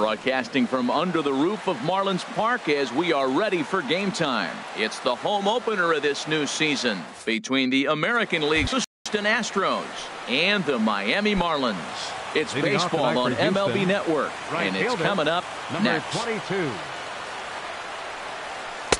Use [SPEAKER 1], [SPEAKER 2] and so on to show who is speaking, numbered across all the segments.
[SPEAKER 1] Broadcasting from under the roof of Marlins Park as we are ready for game time. It's the home opener of this new season between the American League's Houston Astros and the Miami Marlins. It's baseball on MLB Network, and it's coming up next.
[SPEAKER 2] 22.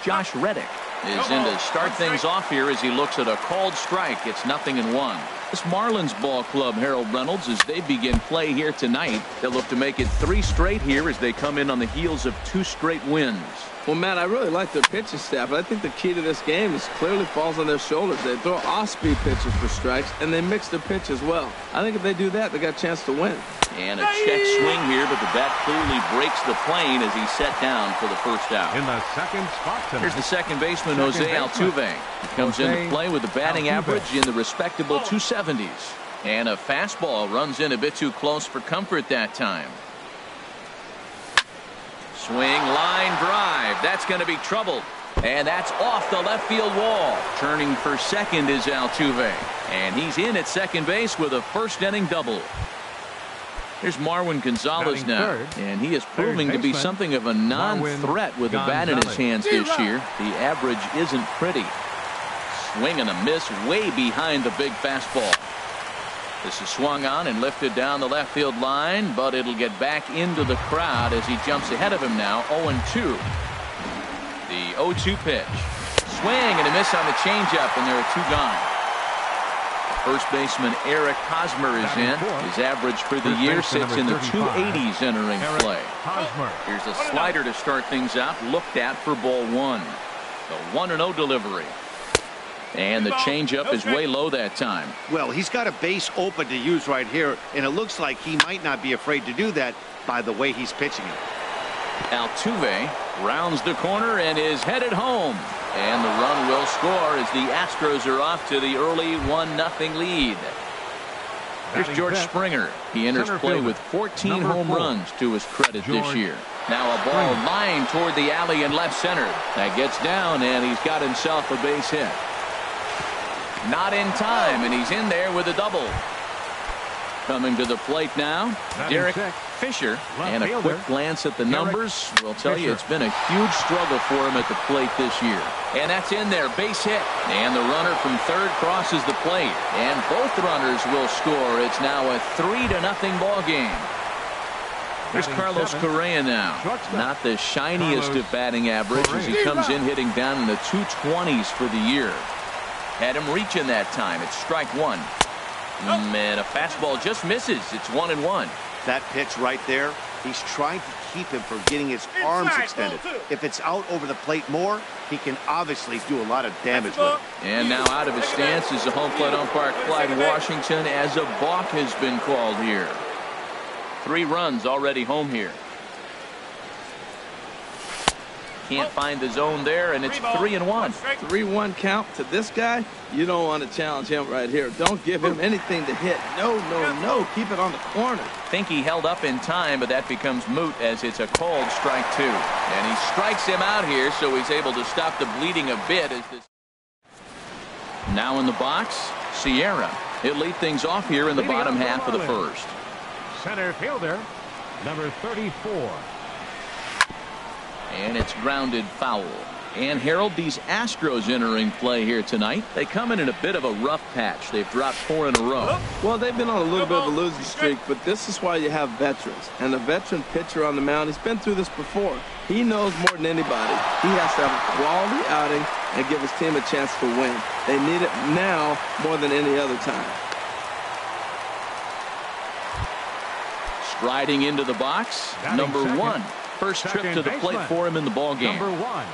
[SPEAKER 1] Josh Reddick is in to start things off here as he looks at a called strike. It's 0-1. This Marlins ball club, Harold Reynolds, as they begin play here tonight, they'll look to make it 3 straight here as they come in on the heels of 2 straight wins.
[SPEAKER 3] Well, Matt, I really like their pitching staff, but I think the key to this game is clearly falls on their shoulders. They throw off-speed pitches for strikes, and they mix their pitch as well. I think if they do that, they got a chance to win.
[SPEAKER 1] And a check swing here, but the bat clearly breaks the plane as he's set down for the first out.
[SPEAKER 2] In the second spot tonight.
[SPEAKER 1] Here's the second baseman, Jose Altuve. He comes into play with a batting average in the respectable 270s. And a fastball runs in a bit too close for comfort that time. Swing, line drive. That's going to be trouble. And that's off the left field wall. Turning for second is Altuve. And he's in at second base with a first inning double. Here's Marwin Gonzalez now, and he is proving to be something of a non-threat with the bat in his hands this year. The average isn't pretty. Swing and a miss way behind the big fastball. This is swung on and lifted down the left field line, but it'll get back into the crowd as he jumps ahead of him now, 0-2. The 0-2 pitch. Swing and a miss on the changeup, and there are 2 gone. First baseman Eric Hosmer is in. His average for the year sits in the 280s entering play. Here's a slider to start things out, looked at for ball 1. The 1-0 delivery. And the changeup is way low that time.
[SPEAKER 4] Well, he's got a base open to use right here, and it looks like he might not be afraid to do that by the way he's pitching it.
[SPEAKER 1] Altuve rounds the corner and is headed home. And the run will score as the Astros are off to the early 1-0 lead. Here's George Springer. He enters play with 14 home runs to his credit this year. Now a ball lined toward the alley in left center. That gets down, and he's got himself a base hit. Not in time, and he's in there with a double. Coming to the plate now, Derek Fisher. And a quick glance at the numbers will tell you it's been a huge struggle for him at the plate this year. And that's in there, base hit. And the runner from third crosses the plate. And both runners will score. It's now a 3-0 ball game. Here's Carlos Correa now. Not the shiniest of batting average as he comes in hitting down in the 220s for the year. Had him reaching that time. It's strike 1. And a fastball just misses. It's 1-1.
[SPEAKER 4] That pitch right there, he's trying to keep him from getting his arms extended. If it's out over the plate more, he can obviously do a lot of damage with it.
[SPEAKER 1] And now out of his stance is the home plate umpire Clyde Washington as a balk has been called here. 3 runs already home here. Can't find the zone there, and it's 3-1.
[SPEAKER 3] 3-1 count to this guy. You don't want to challenge him right here. Don't give him anything to hit. No, no, no. Keep it on the corner.
[SPEAKER 1] Think he held up in time, but that becomes moot as it's a called strike 2. And he strikes him out here, so he's able to stop the bleeding a bit. As this now in the box, Sierra. He'll lead things off here in the bottom half of the first.
[SPEAKER 2] Center fielder, number 34.
[SPEAKER 1] And it's grounded foul. And Harold, these Astros entering play here tonight. They come in a bit of a rough patch. They've dropped 4 in a row.
[SPEAKER 3] Well, they've been on a little bit of a losing streak, but this is why you have veterans. And the veteran pitcher on the mound, he's been through this before. He knows more than anybody. He has to have a quality outing and give his team a chance to win. They need it now more than any other time.
[SPEAKER 1] Striding into the box, number 1. First trip to the plate for him in the ball game.
[SPEAKER 2] Number 1.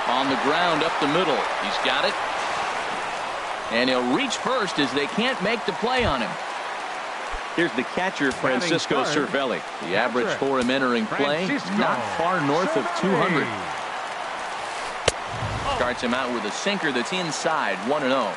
[SPEAKER 1] On the ground up the middle. He's got it. And he'll reach first as they can't make the play on him. Here's the catcher, Francisco Cervelli. The average for him entering play, not far north of 200. Starts him out with a sinker that's inside, 1-0.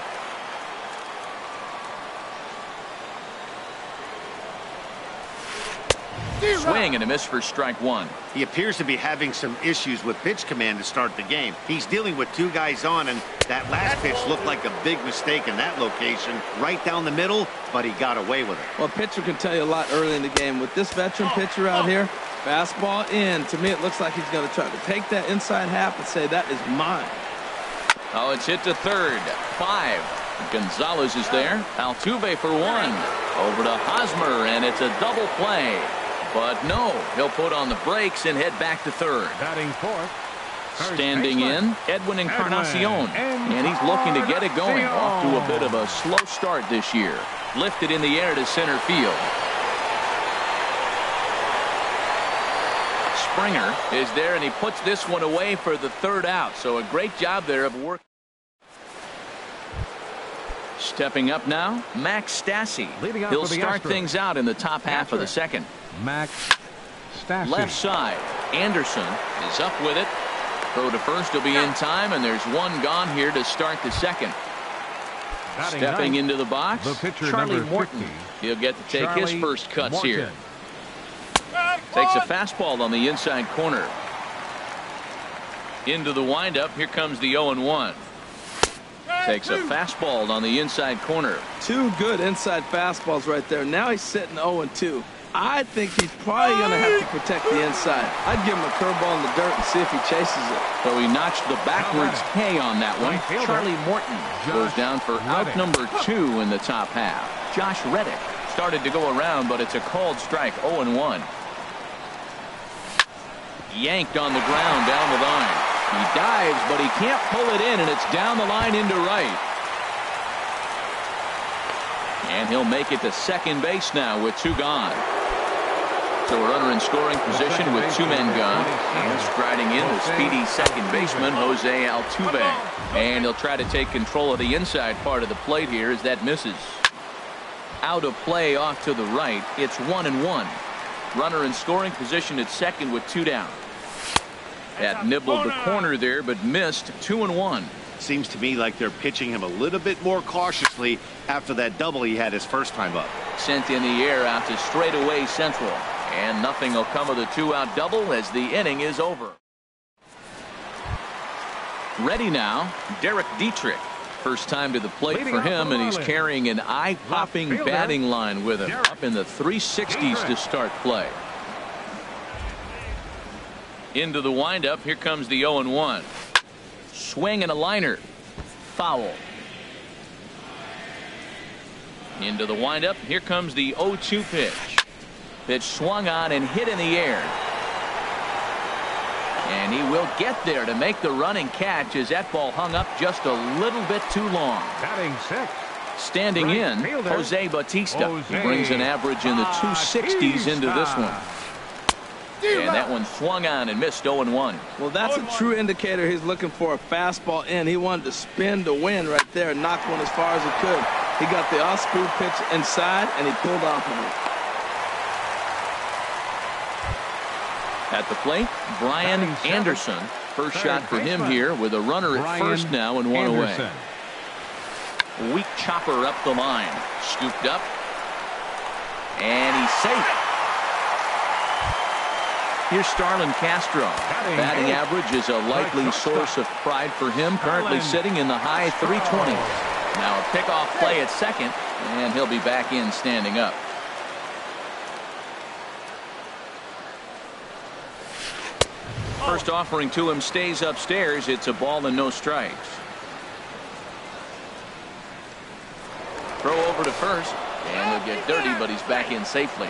[SPEAKER 1] Swing and a miss for strike one.
[SPEAKER 4] He appears to be having some issues with pitch command to start the game. He's dealing with two guys on, and that last pitch looked like a big mistake in that location, right down the middle, but he got away with it.
[SPEAKER 3] Well, a pitcher can tell you a lot early in the game. With this veteran pitcher out here, fastball in. To me, it looks like he's going to try to take that inside half and say, that is mine.
[SPEAKER 1] Oh, it's hit to third. 5. Gonzalez is there. Altuve for 1. Over to Hosmer, and it's a double play. But no, he'll put on the brakes and head back to third.
[SPEAKER 2] Batting fourth.
[SPEAKER 1] Standing in, Edwin Encarnacion. And he's looking to get it going. Off to a bit of a slow start this year. Lifted in the air to center field. Springer is there, and he puts this one away for the third out. So a great job there of work. Stepping up now, Max Stassi. He'll start things out in the top half of the second.
[SPEAKER 2] Max Stassi.
[SPEAKER 1] Left side, Anderson is up with it. Throw to first will be in time, and there's one gone here to start the second. Stepping into the box, Charlie Morton. He'll get to take his first cuts here. Takes a fastball on the inside corner. Into the windup, here comes the 0-1. Takes a fastball on the inside corner.
[SPEAKER 3] 2 good inside fastballs right there. Now he's sitting 0-2. I think he's probably going to have to protect the inside. I'd give him a curveball in the dirt and see if he chases it.
[SPEAKER 1] So he notched the backwards K on that one. Charlie Morton goes down for out number 2 in the top half. Josh Reddick started to go around, but it's a called strike. 0-1. Yanked on the ground down the line. He dives, but he can't pull it in, and it's down the line into right. And he'll make it to second base now with 2 gone. So a runner in scoring position with 2 men gone. And striding in the speedy second baseman, Jose Altuve. And he'll try to take control of the inside part of the plate here as that misses. Out of play off to the right. It's 1-1. Runner in scoring position at second with 2 down. That nibbled the corner there, but missed. 2-1.
[SPEAKER 4] Seems to me like they're pitching him a little bit more cautiously after that double he had his first time up.
[SPEAKER 1] Sent in the air out to straightaway central. And nothing will come of the 2-out double as the inning is over. Ready now, Derek Dietrich. First time to the plate for him, and he's carrying an eye-popping batting line with him. Up in the 360s to start play. Into the windup, here comes the 0-1. Swing and a liner. Foul. Into the windup, here comes the 0-2 pitch. Pitch swung on and hit in the air. And he will get there to make the running catch as that ball hung up just a little bit too long.
[SPEAKER 2] Batting 6.
[SPEAKER 1] Standing in, Jose Bautista. He brings an average in the 260s into this one. And that one swung on and missed. 0-1.
[SPEAKER 3] Well, that's a true indicator he's looking for a fastball in. He wanted to spin to win right there and knock one as far as he could. He got the off-speed pitch inside, and he pulled off of it.
[SPEAKER 1] At the plate, Brian Anderson. First shot for him here with a runner at first now and 1 away. Weak chopper up the line. Scooped up. And he's safe. Here's Starlin Castro. Batting average is a likely source of pride for him. Currently sitting in the high 320s. Now a pickoff play at second, and he'll be back in standing up. First offering to him stays upstairs. It's a ball and no strikes. Throw over to first, and he'll get dirty, but he's back in safely.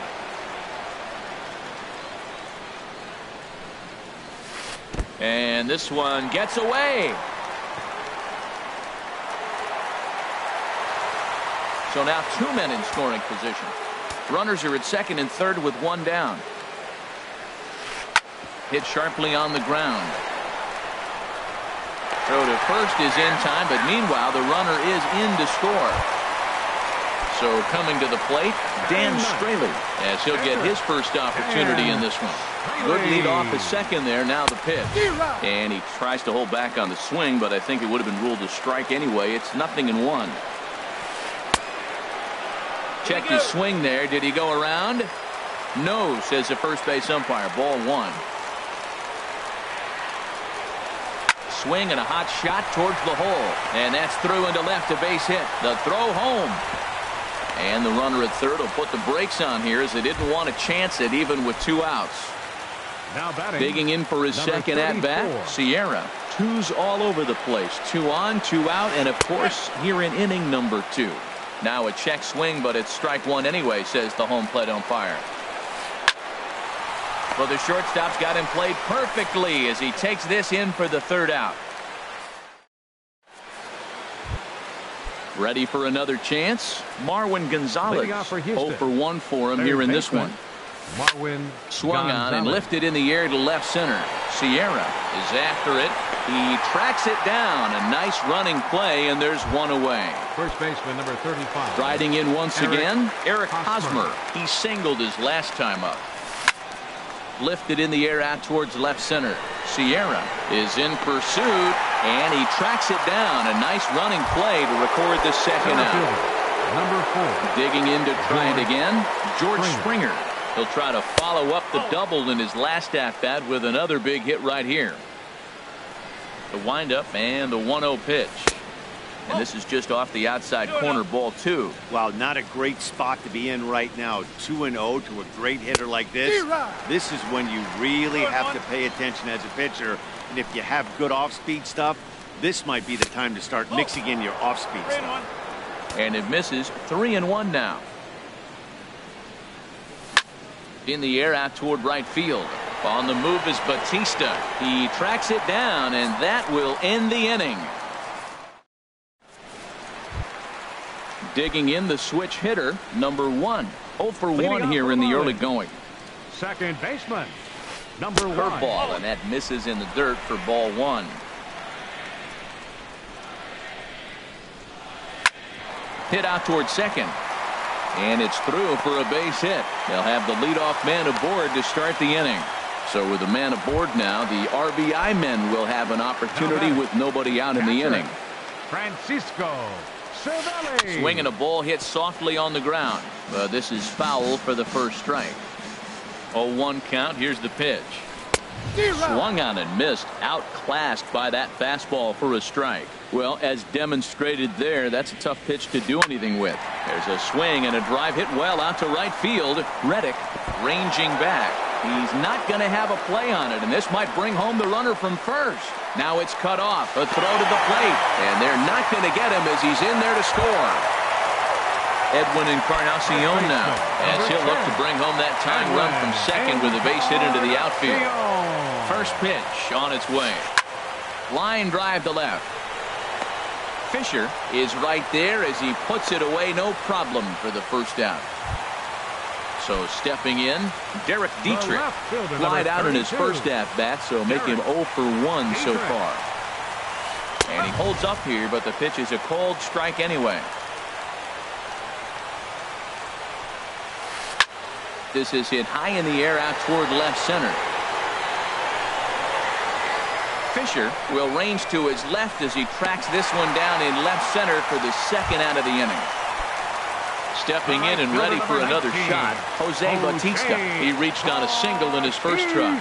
[SPEAKER 1] And this one gets away. So now 2 men in scoring position. Runners are at second and third with 1 down. Hit sharply on the ground. Throw to first is in time, but meanwhile the runner is in to score. So coming to the plate, Dan Straley, as he'll get his first opportunity in this one. Good lead off at second there. Now the pitch. And he tries to hold back on the swing, but I think it would have been ruled a strike anyway. It's 0-1. Checked his swing there. Did he go around? No, says the first base umpire. Ball 1. Swing and a hot shot towards the hole. And that's through into left, a base hit. The throw home. And the runner at third will put the brakes on here as they didn't want to chance it even with 2 outs.
[SPEAKER 2] Now batting,
[SPEAKER 1] digging in for his second at-bat, Sierra. 2s all over the place. 2 on, 2 out, and of course here in inning number 2. Now a check swing, but it's strike 1 anyway, says the home plate umpire. Well, the shortstop's got him played perfectly as he takes this in for the 3rd out. Ready for another chance? Marwin Gonzalez. 0 for 1 for him here in this one.
[SPEAKER 2] Marwin
[SPEAKER 1] swung on and lifted in the air to left center. Sierra is after it. He tracks it down. A nice running play, and there's 1 away.
[SPEAKER 2] First baseman number 35.
[SPEAKER 1] Striding in once again, Eric Hosmer. He singled his last time up. Lifted in the air out towards left center. Sierra is in pursuit, and he tracks it down. A nice running play to record the second out.
[SPEAKER 2] Number 4.
[SPEAKER 1] Digging in to try it again, George Springer. He'll try to follow up the double in his last at-bat with another big hit right here. The windup and the 1-0 pitch. And this is just off the outside corner, ball 2.
[SPEAKER 4] Wow, not a great spot to be in right now. 2-0 to a great hitter like this. This is when you really have to pay attention as a pitcher. And if you have good off-speed stuff, this might be the time to start mixing in your off-speed stuff.
[SPEAKER 1] And it misses. 3-1 now. In the air out toward right field. On the move is Batista. He tracks it down, and that will end the inning. Digging in the switch hitter, number 1. 0 for 1 here in the early going.
[SPEAKER 2] Second baseman, number 1.
[SPEAKER 1] Curveball, and that misses in the dirt for ball 1. Hit out toward second. And it's through for a base hit. They'll have the leadoff man aboard to start the inning. So with a man aboard now, the RBI men will have an opportunity with nobody out in the inning.
[SPEAKER 2] Francisco Cervelli.
[SPEAKER 1] Swing and a ball hit softly on the ground. This is foul for the first strike. 0-1 count. Here's the pitch. Swung on and missed. Outclassed by that fastball for a strike. Well, as demonstrated there, that's a tough pitch to do anything with. There's a swing and a drive hit well out to right field. Reddick ranging back. He's not going to have a play on it, and this might bring home the runner from first. Now it's cut off. A throw to the plate, and they're not going to get him as he's in there to score. Edwin Encarnacion now, as he'll look to bring home that tying run from second with a base hit into the outfield. First pitch on its way. Line drive to left. Fisher is right there as he puts it away, no problem for the first out. So stepping in, Derek Dietrich flied out in his first at-bat, so make him 0 for 1 so far. And he holds up here, but the pitch is a cold strike anyway. This is hit high in the air out toward left center. Fisher will range to his left as he tracks this one down in left center for the second out of the inning. Stepping in and ready for another shot, Jose Bautista. He reached on a single in his first try.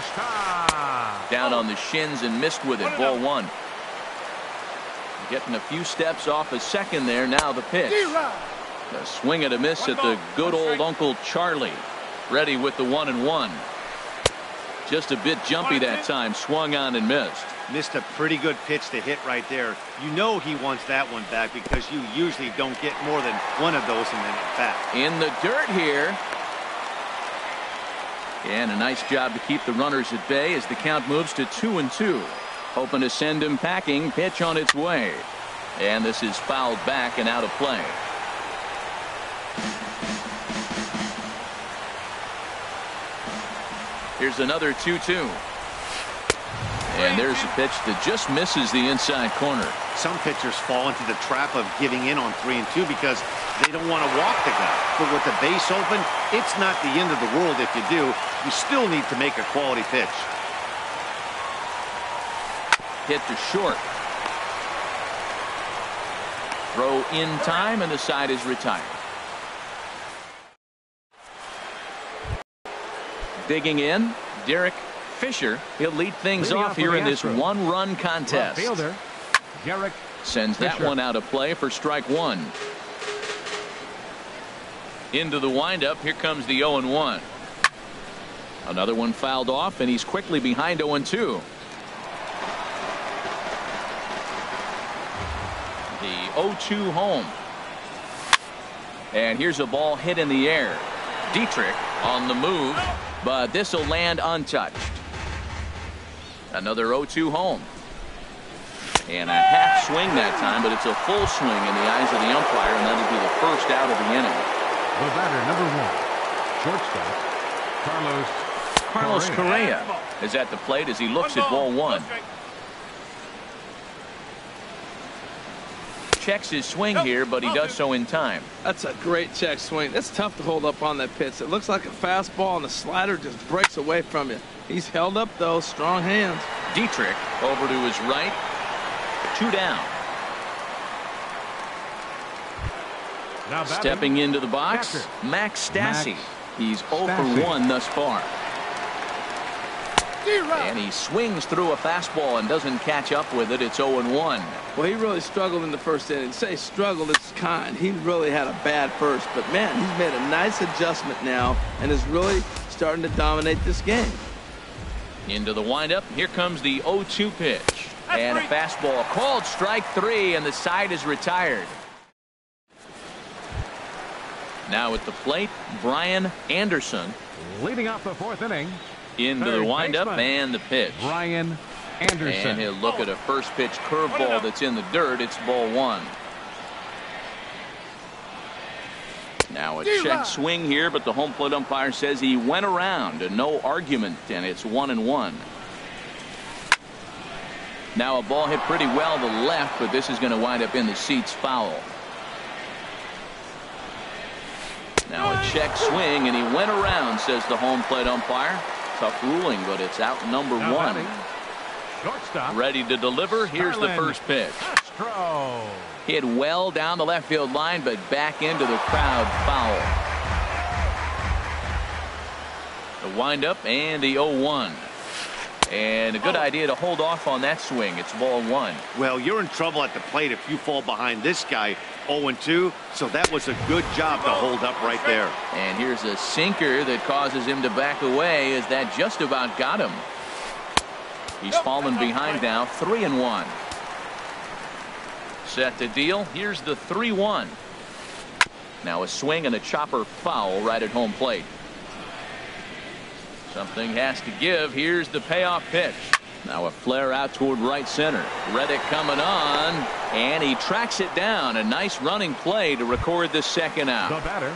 [SPEAKER 1] Down on the shins and missed with it. Ball 1. Getting a few steps off his second there. Now the pitch. A swing and a miss at the good old Uncle Charlie. Ready with the 1-1. Just a bit jumpy that time. Swung on and missed.
[SPEAKER 4] Missed a pretty good pitch to hit right there. You know he wants that one back because you usually don't get more than one of those in an at-bat.
[SPEAKER 1] In the dirt here. And a nice job to keep the runners at bay as the count moves to 2-2. Hoping to send him packing. Pitch on its way. And this is fouled back and out of play. Here's another 2-2. And there's a pitch that just misses the inside corner.
[SPEAKER 4] Some pitchers fall into the trap of giving in on 3-2 because they don't want to walk the guy. But with the base open, it's not the end of the world if you do. You still need to make a quality pitch.
[SPEAKER 1] Hit to short. Throw in time, and the side is retired. Digging in, Derek Fisher. He'll lead things off here in this one-run contest.
[SPEAKER 2] Fielder, Derek
[SPEAKER 1] sends that
[SPEAKER 2] Fisher.
[SPEAKER 1] one out of play for strike one. Into the windup. Here comes the 0-1. Another one fouled off, and he's quickly behind 0-2. The 0-2 home. And here's a ball hit in the air. Dietrich on the move, but this will land untouched. Another 0-2 home. And a half swing that time, but it's a full swing in the eyes of the umpire, and that'll be the first out of the inning.
[SPEAKER 2] The batter, number 1, shortstop,
[SPEAKER 1] Carlos Correa is at the plate as he looks at ball one. Checks his swing here, but he does so in time.
[SPEAKER 3] That's a great check swing. That's tough to hold up on that pitch. It looks like a fastball, and the slider just breaks away from you. He's held up, though. Strong hands.
[SPEAKER 1] Dietrich over to his right. 2 down.
[SPEAKER 2] Now
[SPEAKER 1] stepping into the box, Max Stassi. He's 0 for 1 thus far. And he swings through a fastball and doesn't catch up with it. It's 0-1.
[SPEAKER 3] Well, he really struggled in the first inning. Say struggled, it's kind. He really had a bad first. But, man, he's made a nice adjustment now and is really starting to dominate this game.
[SPEAKER 1] Into the windup. Here comes the 0-2 pitch. And a fastball called strike 3, and the side is retired. Now at the plate, Brian Anderson.
[SPEAKER 2] leading off the 4th inning.
[SPEAKER 1] Into the windup and the pitch.
[SPEAKER 2] Brian Anderson.
[SPEAKER 1] And he'll look at a first pitch curveball that's in the dirt. It's ball 1. Now a check swing here, but the home plate umpire says he went around and no argument, and it's 1-1. Now a ball hit pretty well to the left, but this is going to wind up in the seats foul. Now a check swing, and he went around, says the home plate umpire. Tough ruling, but it's out number 1.
[SPEAKER 2] Shortstop.
[SPEAKER 1] Ready to deliver. Here's the first pitch.
[SPEAKER 2] Castro.
[SPEAKER 1] Hit well down the left field line, but back into the crowd, foul. The windup and the 0-1. And a good idea to hold off on that swing. It's ball 1.
[SPEAKER 4] Well, you're in trouble at the plate if you fall behind this guy 0-2, so that was a good job to hold up right there.
[SPEAKER 1] And here's a sinker that causes him to back away, as that just about got him. He's fallen behind now, 3-1. Set to deal. Here's the 3-1. Now a swing and a chopper foul right at home plate. Something has to give. Here's the payoff pitch. Now a flare out toward right center. Reddick coming on, and he tracks it down. A nice running play to record the second out.
[SPEAKER 2] The batter,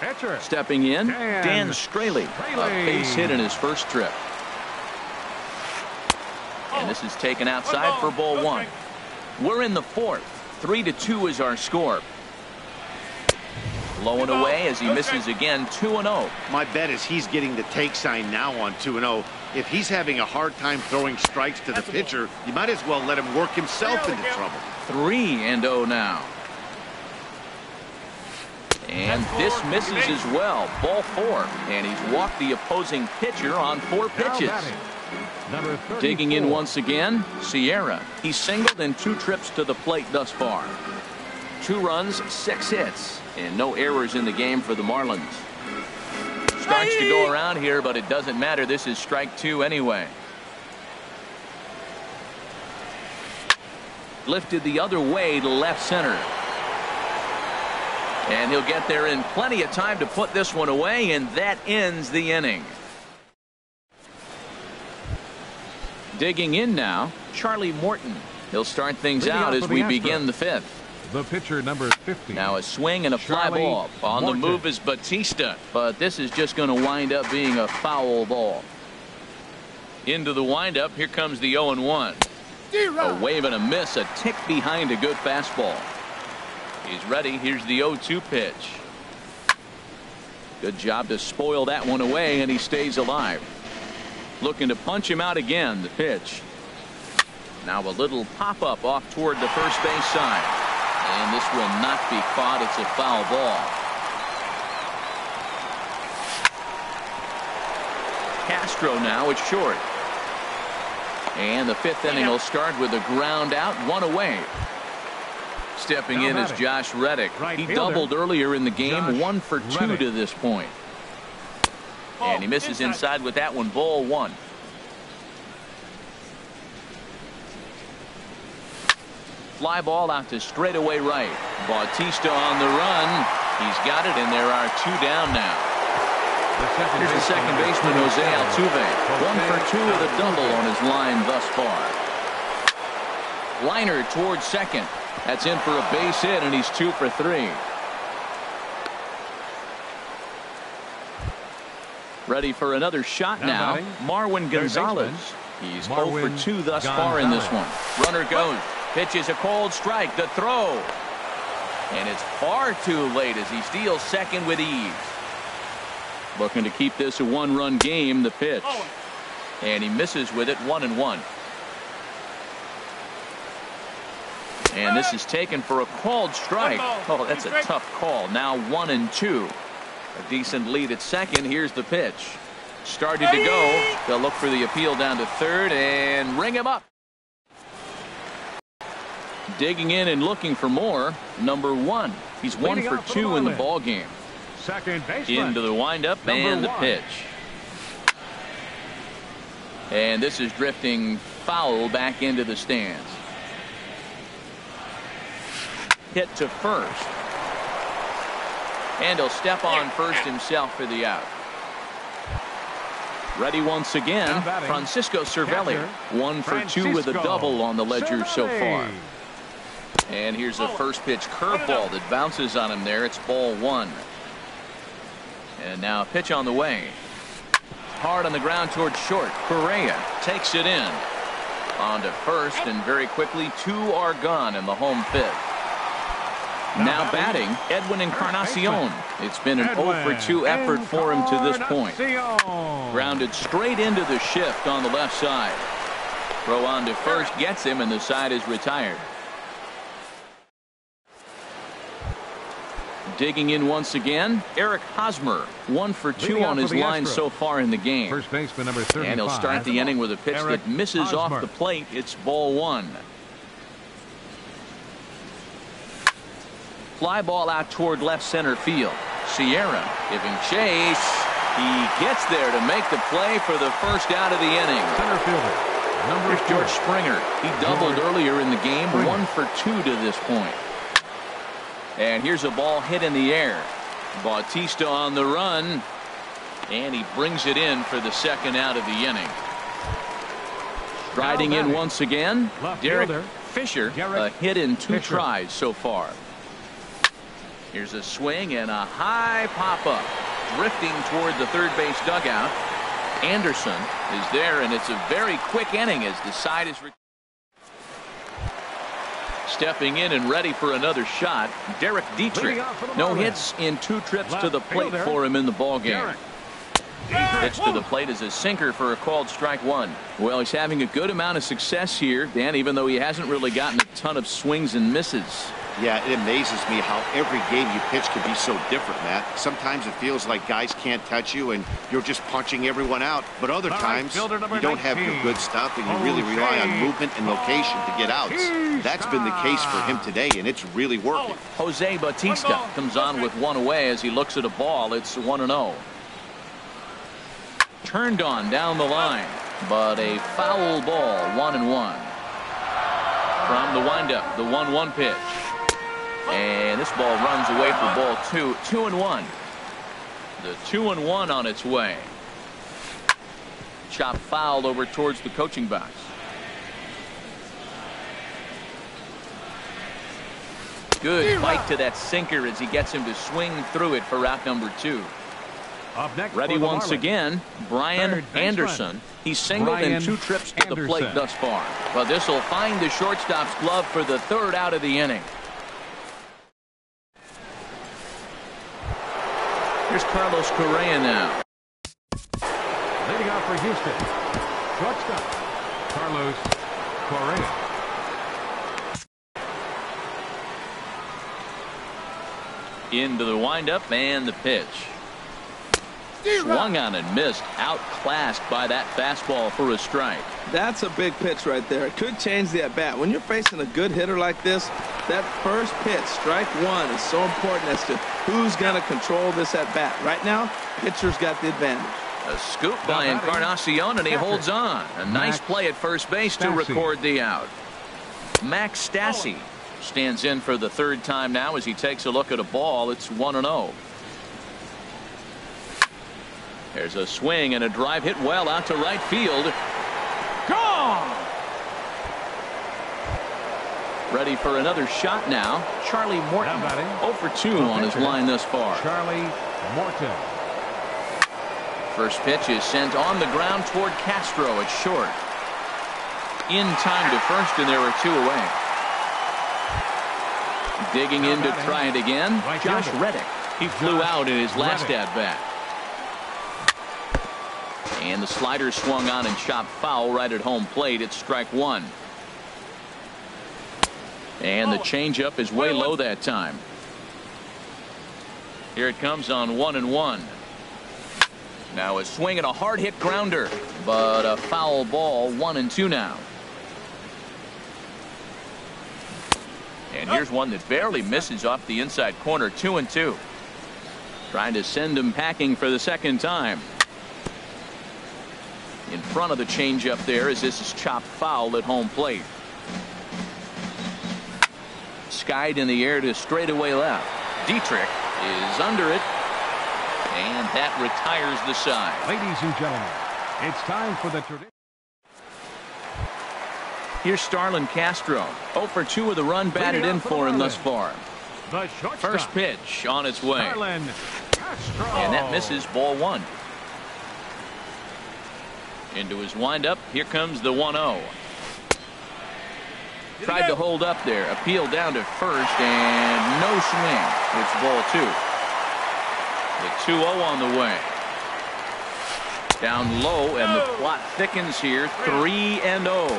[SPEAKER 2] pitcher.
[SPEAKER 1] Stepping in, Dan Straley. A base hit in his first trip. And this is taken outside for ball 1. We're in the 4th. 3-2 is our score. Low and away as he misses again. 2-0.
[SPEAKER 4] My bet is he's getting the take sign now on 2-0. If he's having a hard time throwing strikes to the pitcher, you might as well let him work himself into trouble.
[SPEAKER 1] 3-0 now. And this misses as well. Ball 4. And he's walked the opposing pitcher on 4 pitches. Digging in once again, Sierra. He's singled in 2 trips to the plate thus far. 2 runs, 6 hits, and no errors in the game for the Marlins. Starts to go around here, but it doesn't matter. This is strike 2 anyway. Lifted the other way to left center. And he'll get there in plenty of time to put this one away, and that ends the inning. Digging in now, Charlie Morton. He'll start things out as we begin the 5th.
[SPEAKER 2] The pitcher, number 50.
[SPEAKER 1] Now a swing and a fly ball. On the move is Batista, but this is just going to wind up being a foul ball. Into the windup, here comes the 0-1. A wave and a miss, a tick behind a good fastball. He's ready. Here's the 0-2 pitch. Good job to spoil that one away, and he stays alive. Looking to punch him out again. The pitch. Now a little pop-up off toward the first base side. And this will not be caught. It's a foul ball. Castro now at short. And the fifth inning will start with a ground out, one away. Stepping in is Josh Reddick. He doubled earlier in the game, 1 for 2 to this point. And he misses inside with that one, ball 1. Fly ball out to straightaway right. Bautista on the run. He's got it, and there are 2 down now. Here's the second baseman, Jose Altuve. 1 for 2 with a double on his line thus far. Liner towards second. That's in for a base hit, and he's 2 for 3. Ready for another shot now. Marwin Gonzalez. He's 0 for 2 thus far in this one. Runner goes. Pitches a cold strike. The throw. And it's far too late as he steals second with ease. Looking to keep this a 1-run game. The pitch. And he misses with it, 1-1. And this is taken for a called strike. Oh, that's a tough call. Now 1-2. A decent lead at second. Here's the pitch. Started to go. They'll look for the appeal down to third and ring him up. Digging in and looking for more. Number 1. He's 1 for 2 in the ball game.
[SPEAKER 2] Second baseman.
[SPEAKER 1] Into the windup and the pitch. And this is drifting foul back into the stands. Hit to first. And he'll step on first himself for the out. Ready once again, Francisco Cervelli. 1 for 2 with a double on the ledger so far. And here's a first pitch curveball that bounces on him there. It's ball 1. And now a pitch on the way. Hard on the ground towards short. Correa takes it in. On to first, and very quickly 2 are gone in the home fifth. Now batting, Edwin Encarnacion. It's been an 0 for 2 effort for him to this point. Grounded straight into the shift on the left side. Throw on to first gets him, and the side is retired. Digging in once again, Eric Hosmer. 1 for 2 on his line so far in the game.
[SPEAKER 2] First baseman number 35.
[SPEAKER 1] And he'll start the inning with a pitch that misses off the plate. It's ball 1. Fly ball out toward left center field. Sierra giving chase. He gets there to make the play for the first out of the inning.
[SPEAKER 2] Center fielder.
[SPEAKER 1] Here's George Springer. He doubled earlier in the game. 1 for 2 to this point. And here's a ball hit in the air. Bautista on the run. And he brings it in for the second out of the inning. Striding in once again, Derek Fisher. A hit in 2 tries so far. Here's a swing and a high pop-up. Drifting toward the third base dugout. Anderson is there, and it's a very quick inning as the side is stepping in and ready for another shot. Derek Dietrich. No hits in 2 trips to the plate for him in the ball game. Pitch to the plate is a sinker for a called strike 1. Well, he's having a good amount of success here, Dan, even though he hasn't really gotten a ton of swings and misses.
[SPEAKER 4] Yeah, it amazes me how every game you pitch can be so different, Matt. Sometimes it feels like guys can't touch you and you're just punching everyone out. But other times you don't have your good stuff and you really rely on movement and location to get outs. That's been the case for him today, and it's really working.
[SPEAKER 1] Jose Bautista comes on with 1 away as he looks at a ball. It's 1-0. Turned on down the line, but a foul ball, 1-1. From the windup, the 1-1 pitch. And this ball runs away for ball 2. 2-1. The 2-1 on its way. Chop foul over towards the coaching box. Good bite to that sinker as he gets him to swing through it for out number 2.
[SPEAKER 2] Up next
[SPEAKER 1] ready once again, Brian Anderson. He's singled in 2 trips to the plate thus far. But this will find the shortstop's glove for the third out of the inning. Here's Carlos Correa now.
[SPEAKER 2] Leading off for Houston, shortstop, Carlos Correa.
[SPEAKER 1] Into the windup and the pitch. Swung on and missed. Outclassed by that fastball for a strike.
[SPEAKER 3] That's a big pitch right there. It could change the at-bat. When you're facing a good hitter like this, that first pitch, strike one, is so important as to who's going to control this at-bat. Right now, pitcher's got the advantage.
[SPEAKER 1] A scoop by Encarnacion, and he holds on. A nice play at first base to record the out. Max Stassi stands in for the third time now as he takes a look at a ball. It's 1-0. There's a swing and a drive hit well out to right field. Gone! Ready for another shot now. Charlie Morton, 0 for 2 on his line thus far.
[SPEAKER 2] Charlie Morton.
[SPEAKER 1] First pitch is sent on the ground toward Castro at short. In time to first, and there are 2 away. Digging in to try it again, Josh Reddick. He flew out in his last at-bat. And the slider swung on and chopped foul right at home plate. It's strike one. And the changeup is way low that time. Here it comes on 1-1. Now a swing and a hard hit grounder, but a foul ball. 1-2 now. And here's one that barely misses off the inside corner. 2-2. Trying to send him packing for the second time. In front of the changeup there as this is chopped foul at home plate. Skied in the air to straightaway left. Dietrich is under it. And that retires the side.
[SPEAKER 2] Ladies and gentlemen, it's time for the tradition.
[SPEAKER 1] Here's Starlin Castro. 0 for 2 with a run batted in for him thus far.
[SPEAKER 2] The
[SPEAKER 1] First pitch on its way.
[SPEAKER 2] Starlin Castro.
[SPEAKER 1] And that misses, ball 1. Into his windup. Here comes the 1-0. Tried to hold up there. Appeal down to first and no swing. It's ball 2. The 2-0 on the way. Down low and the plot thickens here. 3-0.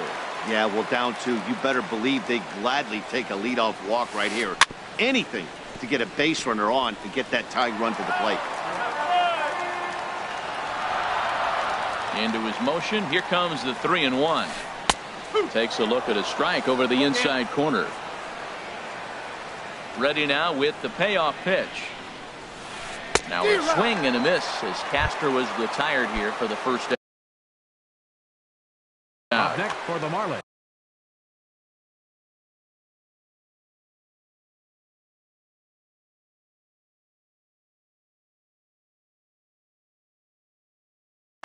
[SPEAKER 4] Yeah, well, down 2. You better believe they gladly take a leadoff walk right here. Anything to get a base runner on and get that tying run to the plate.
[SPEAKER 1] Into his motion. Here comes the 3-1. Takes a look at a strike over the inside corner. Ready now with the payoff pitch. Now a swing and a miss as Castro was retired here for the first out.
[SPEAKER 2] Up next for the Marlins.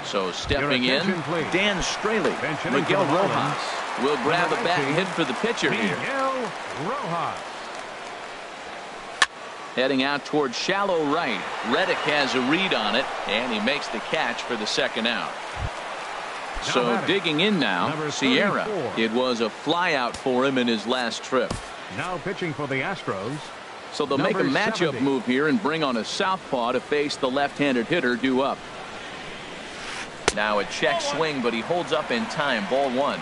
[SPEAKER 1] So stepping in, Dan Straley. Miguel Rojas will grab a bat and hit for the pitcher here.
[SPEAKER 2] Miguel Rojas.
[SPEAKER 1] Heading out towards shallow right. Reddick has a read on it, and he makes the catch for the second out. So digging in now, Sierra. It was a fly out for him in his last trip.
[SPEAKER 2] Now pitching for the Astros.
[SPEAKER 1] So they'll make a matchup move here and bring on a southpaw to face the left-handed hitter due up. Now a check swing, but he holds up in time. Ball 1.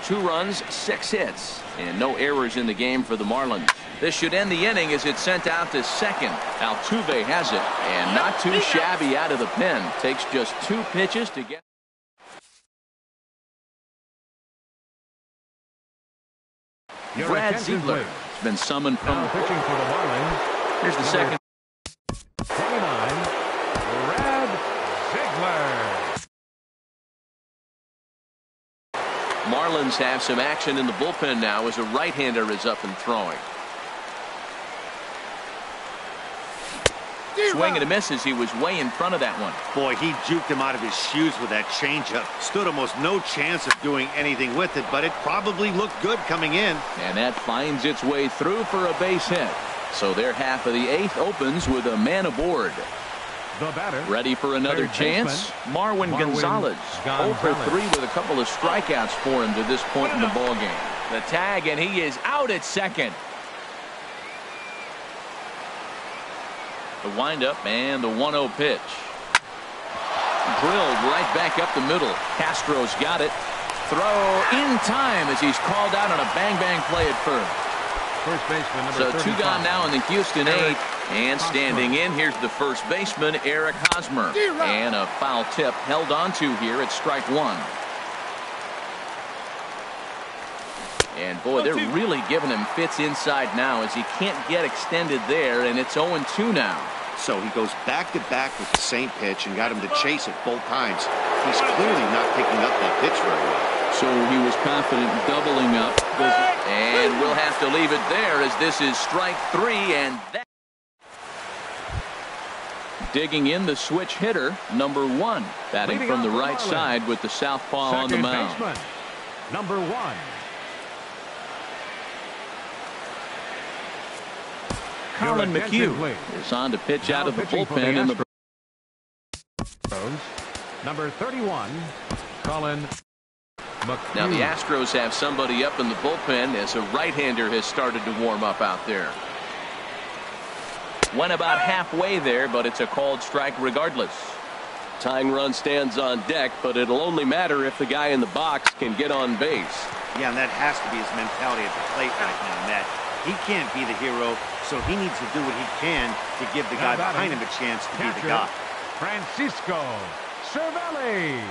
[SPEAKER 1] 2 runs, 6 hits, and no errors in the game for the Marlins. This should end the inning as it's sent out to second. Altuve has it, and not too shabby out of the pen. Takes just 2 pitches to get. Brad Ziegler has been summoned from the
[SPEAKER 2] pitching for the Marlins.
[SPEAKER 1] Here's the second.
[SPEAKER 2] 29. Brad Ziegler.
[SPEAKER 1] Marlins have some action in the bullpen now as a right-hander is up and throwing. Swing and a miss as he was way in front of that one.
[SPEAKER 4] Boy, he juked him out of his shoes with that changeup. Stood almost no chance of doing anything with it, but it probably looked good coming in.
[SPEAKER 1] And that finds its way through for a base hit. So their half of the 8th opens with a man aboard.
[SPEAKER 2] The batter.
[SPEAKER 1] Ready for another chance? Marwin Gonzalez. 0 for 3 with a couple of strikeouts for him to this point in the ballgame. The tag, and he is out at second. The windup and the 1-0 pitch. Drilled right back up the middle. Castro's got it. Throw in time as he's called out on a bang-bang play at first.
[SPEAKER 2] First baseman number
[SPEAKER 1] So 2 gone now in the Houston 8th. And standing in, here's the first baseman, Eric Hosmer. And a foul tip held onto here at strike one. And boy, they're really giving him fits inside now as he can't get extended there, and it's 0-2 now.
[SPEAKER 4] So he goes back-to-back with the same pitch and got him to chase it both times. He's clearly not picking up that pitch very well.
[SPEAKER 1] So he was confident in doubling up. And we'll have to leave it there as this is strike three. And that. Digging in the switch hitter, number one. Batting from the right side with the southpaw on the mound.
[SPEAKER 2] Baseman, number one.
[SPEAKER 1] Colin McHugh is on to pitch out of the bullpen in the
[SPEAKER 2] number 31, Colin McHugh.
[SPEAKER 1] Now the Astros have somebody up in the bullpen as a right-hander has started to warm up out there. Went about halfway there, but it's a called strike regardless. Tying run stands on deck, but it'll only matter if the guy in the box can get on base.
[SPEAKER 4] Yeah, and that has to be his mentality at the plate right now, Matt. He can't be the hero, so he needs to do what he can to give the guy behind him a chance to be the guy.
[SPEAKER 2] Francisco Cervelli.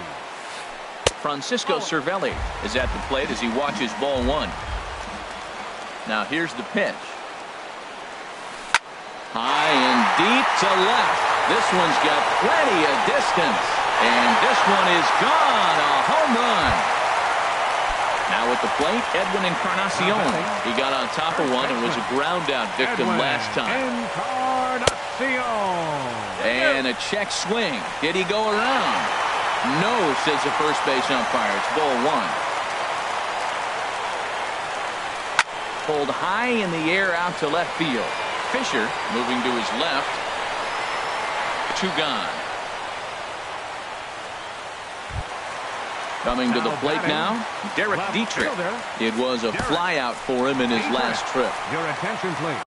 [SPEAKER 1] Francisco Cervelli is at the plate as he watches ball one. Now here's the pitch. High and deep to left. This one's got plenty of distance. And this one is gone. A home run. Now at the plate, Edwin Encarnacion. He got on top of one and was a ground out victim last time. And a check swing. Did he go around? No, says the first base umpire. It's ball one. Pulled high in the air out to left field. Fisher moving to his left. Two gone. Coming to the plate now, Derek Dietrich. It was a flyout for him in his last trip.
[SPEAKER 2] Your attention, please.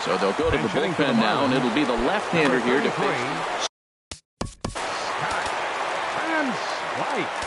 [SPEAKER 1] So they'll go to the bullpen now, and it'll be the left-hander here to pitch.
[SPEAKER 2] And White.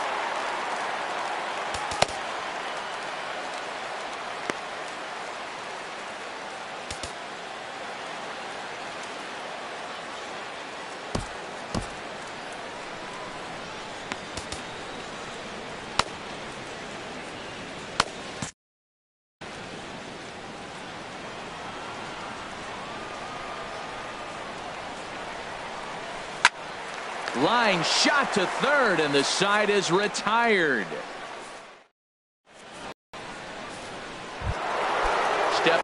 [SPEAKER 1] Line shot to third, and the side is retired. Step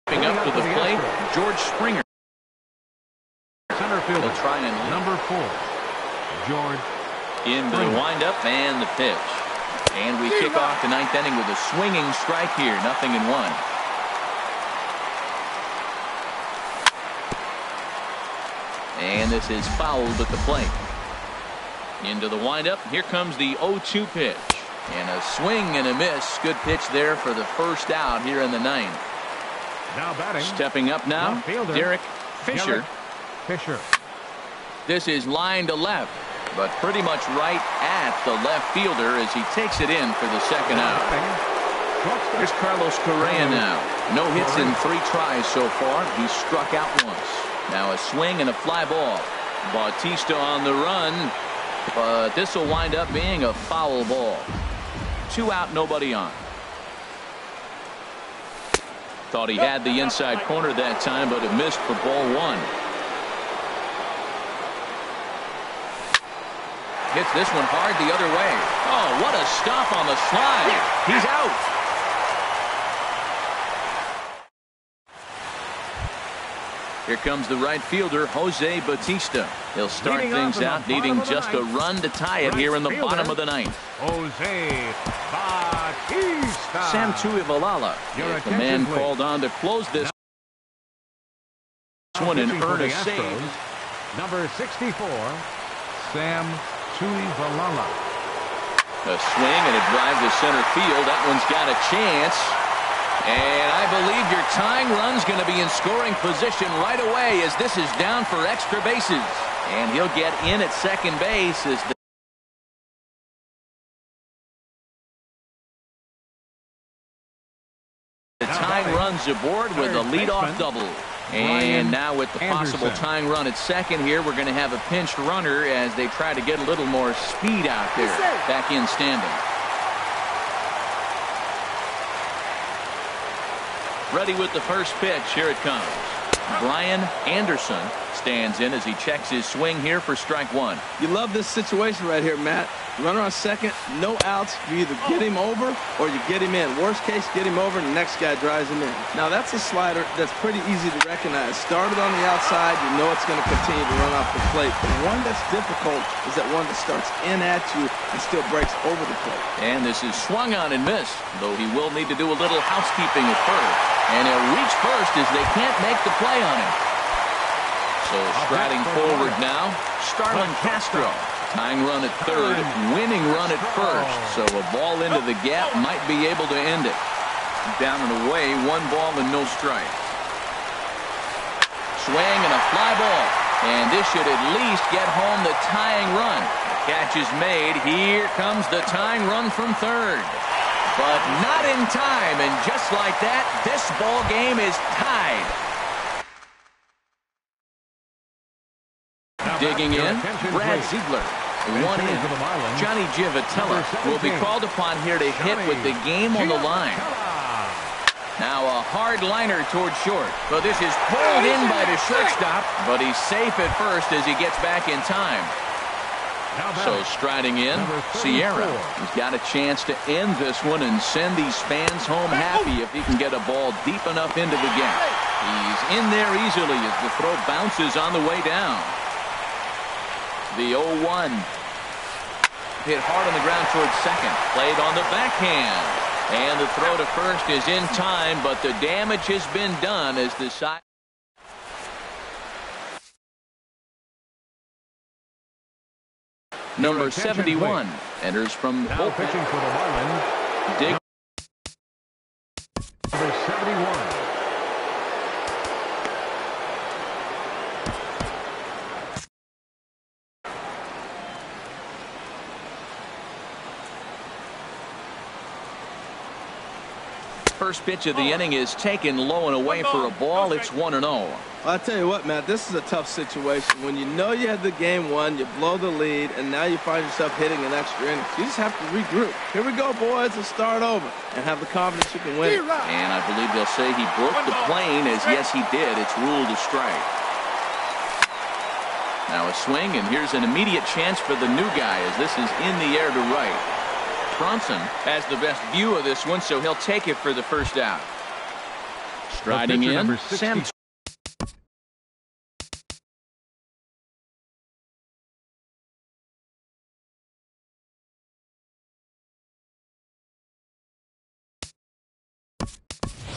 [SPEAKER 1] up to the plate, George Springer.
[SPEAKER 2] Center fielder.
[SPEAKER 1] They'll try and
[SPEAKER 2] number 4, George.
[SPEAKER 1] Into the windup and the pitch. And we kick off the ninth inning with a swinging strike here, 0-1. And this is fouled at the plate. Into the windup. Here comes the 0-2 pitch. And a swing and a miss. Good pitch there for the first out here in the ninth.
[SPEAKER 2] Now batting.
[SPEAKER 1] Stepping up now, Derek Fisher. This is line to left, but pretty much right at the left fielder as he takes it in for the second out. Here's Carlos Correa now. No hits in 3 tries so far. He's struck out once. Now a swing and a fly ball. Bautista on the run, but this will wind up being a foul ball. 2 out, nobody on. Thought he had the inside corner that time, but it missed for ball one. Hits this one hard the other way. Oh, what a stop on the slide. He's out. Here comes the right fielder, Jose Bautista. He'll start things out, needing just a run to tie it here in the bottom of the ninth.
[SPEAKER 2] Jose Bautista.
[SPEAKER 1] Sam Tuivalala is the man called on to close this one and earn a save.
[SPEAKER 2] Number 64, Sam Tuivalala.
[SPEAKER 1] A swing and a drive to center field. That one's got a chance. And I believe your tying run's going to be in scoring position right away as this is down for extra bases. And he'll get in at second base as the tying run's aboard with a leadoff double. And now with the possible tying run at second here, we're going to have a pinched runner as they try to get a little more speed out there. Back in standing. Ready with the first pitch. Here it comes. Brian Anderson stands in as he checks his swing here for strike one.
[SPEAKER 3] You love this situation right here, Matt. Runner on second, no outs. You either get him over or you get him in. Worst case, get him over and the next guy drives him in. Now, that's a slider that's pretty easy to recognize. Started on the outside, you know it's going to continue to run off the plate. The one that's difficult is that one that starts in at you and still breaks over the plate.
[SPEAKER 1] And this is swung on and missed, though he will need to do a little housekeeping at first. And he'll reach first as they can't make the play on him. So striding forward now, Starlin Castro. Tying run at third, winning run at first. So a ball into the gap might be able to end it. Down and away, 1 ball and no strikes. Swing and a fly ball. And this should at least get home the tying run. The catch is made. Here comes the tying run from third. But not in time, and just like that, this ball game is tied. Digging in, Brad Ziegler. 1 in. Johnny Givotella will be called upon here to hit with the game on the line. Now a hard liner towards short. But this is pulled in by the shortstop, but he's safe at first as he gets back in time. So striding in, Sierra. He's got a chance to end this one and send these fans home happy if he can get a ball deep enough into the gap. He's in there easily as the throw bounces on the way down. The 0-1. Hit hard on the ground towards second. Played on the backhand. And the throw to first is in time, but the damage has been done as the side. Number 71 enters from the bullpen.
[SPEAKER 2] Pitching for the Marlins.
[SPEAKER 1] Dig.
[SPEAKER 2] Number 71.
[SPEAKER 1] First pitch of the inning is taken low and away for a ball. It's 1-0.
[SPEAKER 3] Well, I'll tell you what, Matt, this is a tough situation. When you know you had the game won, you blow the lead, and now you find yourself hitting an extra inning. You just have to regroup. Here we go, boys, and start over, and have the confidence you can win it.
[SPEAKER 1] And I believe they'll say he broke the plane, as yes, he did. It's ruled a strike. Now a swing, and here's an immediate chance for the new guy, as this is in the air to right. Bronson has the best view of this one, so he'll take it for the first out. Striding in, Sam.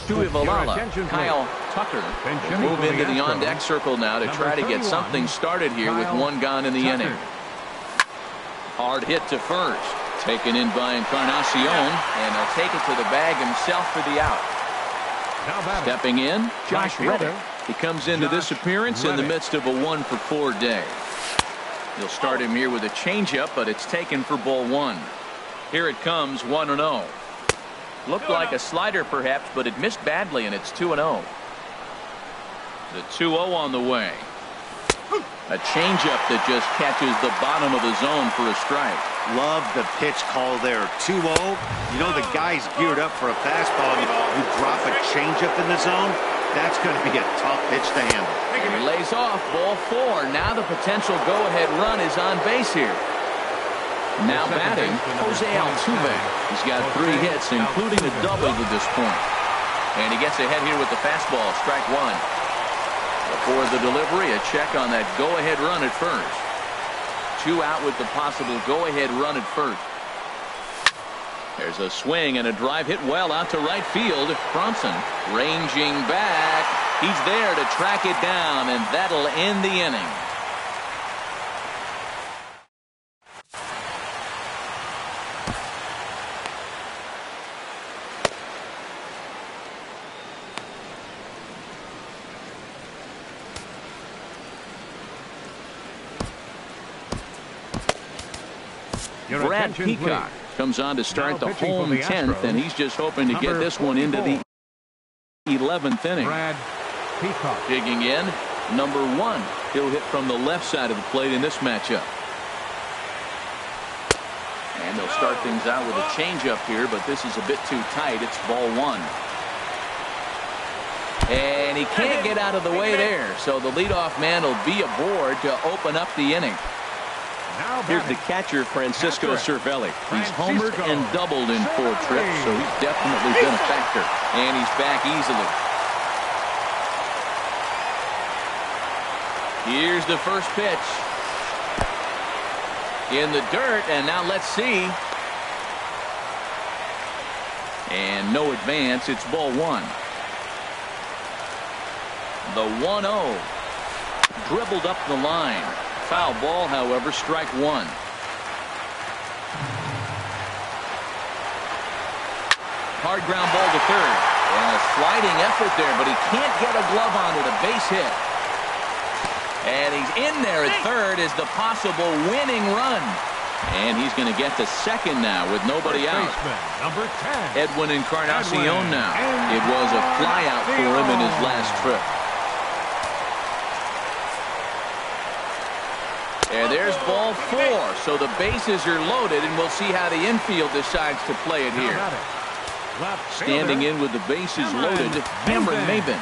[SPEAKER 1] Tuivalala, Kyle Tucker move into the on-deck circle now to try to get something started here with 1 gone in the inning. Hard hit to first. Taken in by Encarnacion, and he'll take it to the bag himself for the out. Stepping in, Josh Reddick. He comes into this appearance in the midst of a 1-for-4 day. He'll start him here with a changeup, but it's taken for ball 1. Here it comes, 1-0. Looked like a slider perhaps, but it missed badly, and it's 2-0. The 2-0 on the way. A changeup that just catches the bottom of the zone for a strike.
[SPEAKER 4] Love the pitch call there. 2-0. You know the guy's geared up for a fastball. You drop a changeup in the zone, that's going to be a tough pitch to handle.
[SPEAKER 1] And he lays off ball 4. Now the potential go-ahead run is on base here. Now batting, Jose Altuve. He's got 3 hits, including a double to this point. And he gets ahead here with the fastball, strike 1. Before the delivery, a check on that go-ahead run at first. 2 out with the possible go-ahead run at first. There's a swing and a drive hit well out to right field. Bronson ranging back. He's there to track it down, and that'll end the inning. Brad Peacock comes on to start the home 10th, and he's just hoping to get this one into the 11th inning.
[SPEAKER 2] Brad Peacock.
[SPEAKER 1] Digging in, number 1. He'll hit from the left side of the plate in this matchup. And they'll start things out with a changeup here, but this is a bit too tight. It's ball 1. And he can't get out of the way there, so the leadoff man will be aboard to open up the inning.
[SPEAKER 5] Here's the catcher, Francisco Cervelli.
[SPEAKER 1] He's homered and doubled in 4 trips, so he's definitely been a factor. And he's back easily. Here's the first pitch. In the dirt, and now let's see. And no advance. It's ball 1. The 1-0. Dribbled up the line. Foul ball, however, strike 1. Hard ground ball to third. And a sliding effort there, but he can't get a glove on it. A base hit. And he's in there at third as the possible winning run. And he's going to get to second now with nobody out.
[SPEAKER 2] Number 10.
[SPEAKER 1] Edwin Encarnacion now. It was a flyout for him in his last trip. And there's ball 4. So the bases are loaded, and we'll see how the infield decides to play it here. Standing in with the bases loaded, Cameron Maben,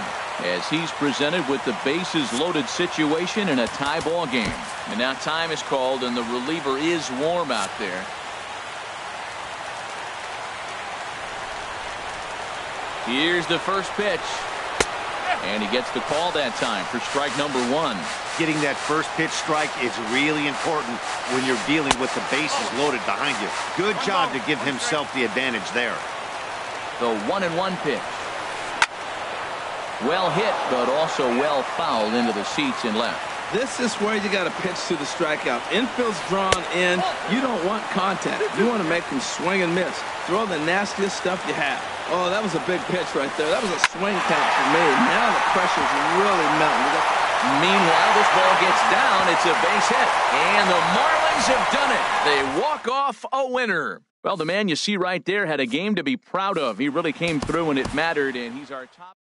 [SPEAKER 1] as he's presented with the bases loaded situation in a tie ball game. And now time is called, and the reliever is warm out there. Here's the first pitch. And he gets the call that time for strike number 1.
[SPEAKER 4] Getting that first pitch strike is really important when you're dealing with the bases loaded behind you. Good job to give himself the advantage there.
[SPEAKER 1] The 1-1 pitch. Well hit, but also well fouled into the seats in left.
[SPEAKER 3] This is where you got to pitch to the strikeout. Infield's drawn in. You don't want contact. You want to make them swing and miss. Throw the nastiest stuff you have. Oh, that was a big pitch right there. That was a swing count for me. Now the pressure's really mounting.
[SPEAKER 1] Meanwhile, this ball gets down. It's a base hit. And the Marlins have done it. They walk off a winner. Well, the man you see right there had a game to be proud of. He really came through and it mattered, and he's our top.